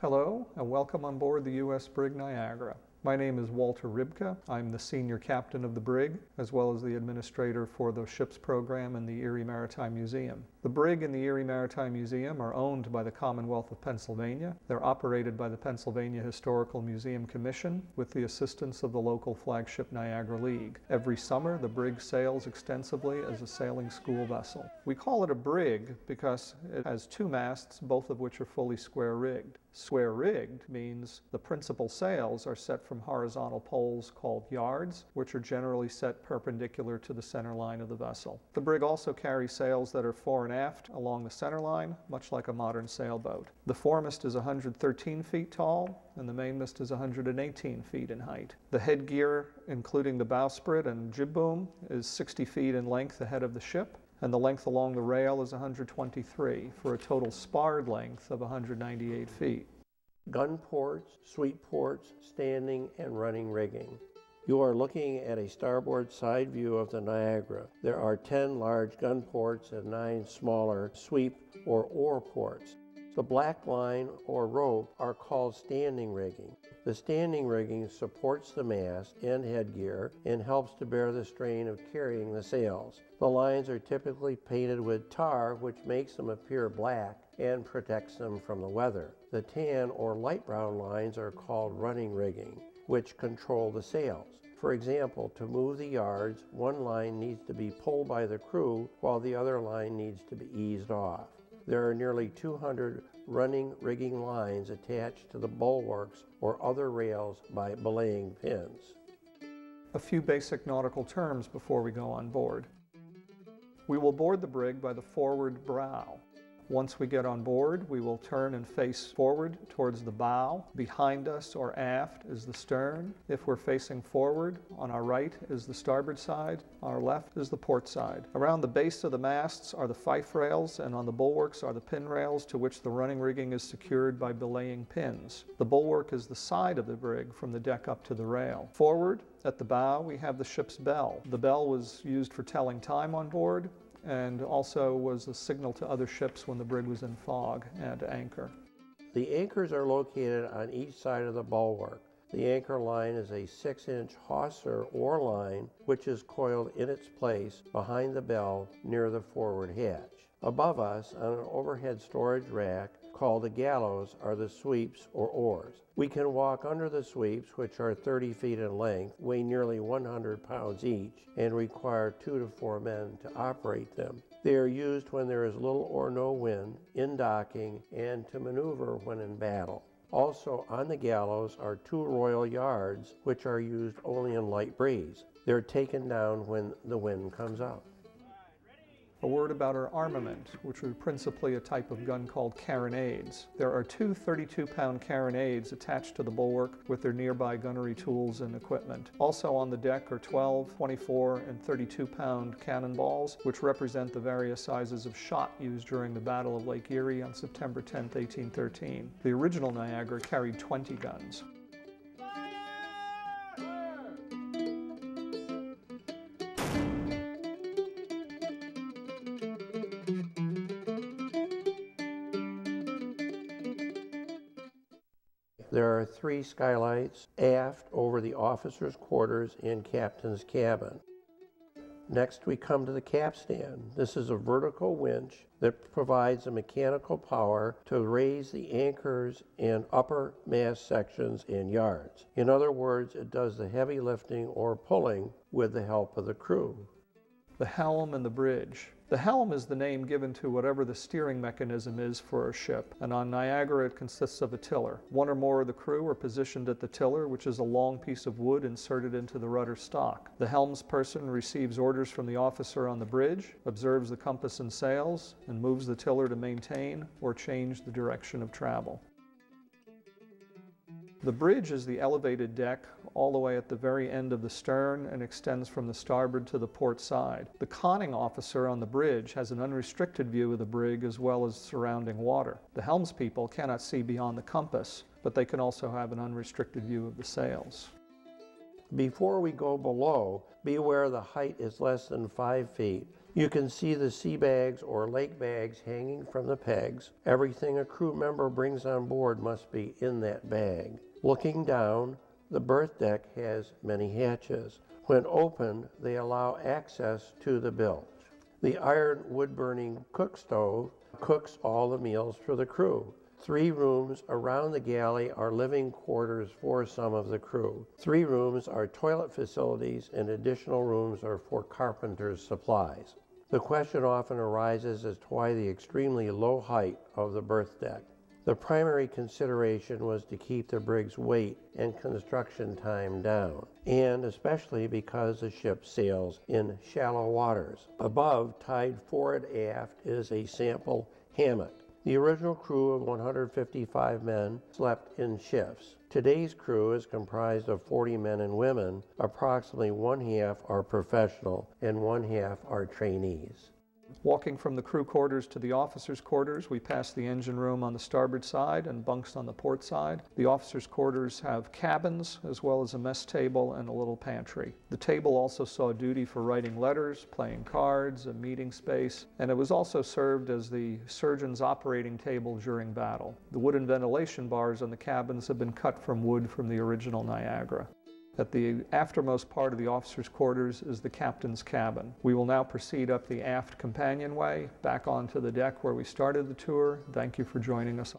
Hello and welcome on board the US Brig Niagara. My name is Walter Ribka. I'm the senior captain of the brig, as well as the administrator for the ship's program in the Erie Maritime Museum. The brig and the Erie Maritime Museum are owned by the Commonwealth of Pennsylvania. They're operated by the Pennsylvania Historical Museum Commission with the assistance of the local flagship Niagara League. Every summer, the brig sails extensively as a sailing school vessel. We call it a brig because it has two masts, both of which are fully square-rigged. Square-rigged means the principal sails are set from horizontal poles called yards, which are generally set perpendicular to the center line of the vessel. The brig also carries sails that are fore and aft along the center line, much like a modern sailboat. The foremast is 113 feet tall, and the mainmast is 118 feet in height. The headgear, including the bowsprit and jib boom, is 60 feet in length ahead of the ship, and the length along the rail is 123, for a total sparred length of 198 feet. Gun ports, sweep ports, standing and running rigging. You are looking at a starboard side view of the Niagara. There are 10 large gun ports and 9 smaller sweep or oar ports. The black line or rope are called standing rigging. The standing rigging supports the mast and headgear and helps to bear the strain of carrying the sails. The lines are typically painted with tar, which makes them appear black and protects them from the weather. The tan or light brown lines are called running rigging, which control the sails. For example, to move the yards, one line needs to be pulled by the crew while the other line needs to be eased off. There are nearly 200 running rigging lines attached to the bulwarks or other rails by belaying pins. A few basic nautical terms before we go on board. We will board the brig by the forward brow. Once we get on board, we will turn and face forward towards the bow. Behind us or aft is the stern. If we're facing forward, on our right is the starboard side, on our left is the port side. Around the base of the masts are the fife rails, and on the bulwarks are the pin rails to which the running rigging is secured by belaying pins. The bulwark is the side of the brig from the deck up to the rail. Forward, at the bow, we have the ship's bell. The bell was used for telling time on board, and also was a signal to other ships when the brig was in fog and anchor. The anchors are located on each side of the bulwark. The anchor line is a 6-inch hawser or line which is coiled in its place behind the bell near the forward hatch. Above us, on an overhead storage rack called the gallows, are the sweeps or oars. We can walk under the sweeps, which are 30 feet in length, weigh nearly 100 pounds each, and require 2 to 4 men to operate them. They are used when there is little or no wind, in docking, and to maneuver when in battle. Also on the gallows are 2 royal yards, which are used only in light breeze. They're taken down when the wind comes up. A word about our armament, which are principally a type of gun called carronades. There are 2 32-pound carronades attached to the bulwark with their nearby gunnery tools and equipment. Also on the deck are 12, 24, and 32-pound cannonballs, which represent the various sizes of shot used during the Battle of Lake Erie on September 10, 1813. The original Niagara carried 20 guns. There are 3 skylights aft over the officers' quarters and captain's cabin. Next, we come to the capstan. This is a vertical winch that provides a mechanical power to raise the anchors and upper mast sections and yards. In other words, it does the heavy lifting or pulling with the help of the crew. The helm and the bridge. The helm is the name given to whatever the steering mechanism is for a ship, and on Niagara it consists of a tiller. 1 or more of the crew are positioned at the tiller, which is a long piece of wood inserted into the rudder stock. The helmsperson receives orders from the officer on the bridge, observes the compass and sails, and moves the tiller to maintain or change the direction of travel. The bridge is the elevated deck all the way at the very end of the stern and extends from the starboard to the port side. The conning officer on the bridge has an unrestricted view of the brig as well as surrounding water. The helmspeople cannot see beyond the compass, but they can also have an unrestricted view of the sails. Before we go below, be aware the height is less than 5 feet You can see the sea bags or lake bags hanging from the pegs. Everything a crew member brings on board must be in that bag. Looking down, the berth deck has many hatches. When opened, they allow access to the bilge. The iron wood-burning cook stove cooks all the meals for the crew. 3 rooms around the galley are living quarters for some of the crew. 3 rooms are toilet facilities, and additional rooms are for carpenter's supplies. The question often arises as to why the extremely low height of the berth deck. The primary consideration was to keep the brig's weight and construction time down, and especially because the ship sails in shallow waters. Above, tied forward aft, is a sample hammock. The original crew of 155 men slept in shifts. Today's crew is comprised of 40 men and women. Approximately 1/2 are professional and 1/2 are trainees. Walking from the crew quarters to the officers' quarters, we pass the engine room on the starboard side and bunks on the port side. The officers' quarters have cabins as well as a mess table and a little pantry. The table also saw duty for writing letters, playing cards, a meeting space, and it was also served as the surgeon's operating table during battle. The wooden ventilation bars on the cabins have been cut from wood from the original Niagara. At the aftermost part of the officers' quarters is the captain's cabin. We will now proceed up the aft companionway, back onto the deck where we started the tour. Thank you for joining us.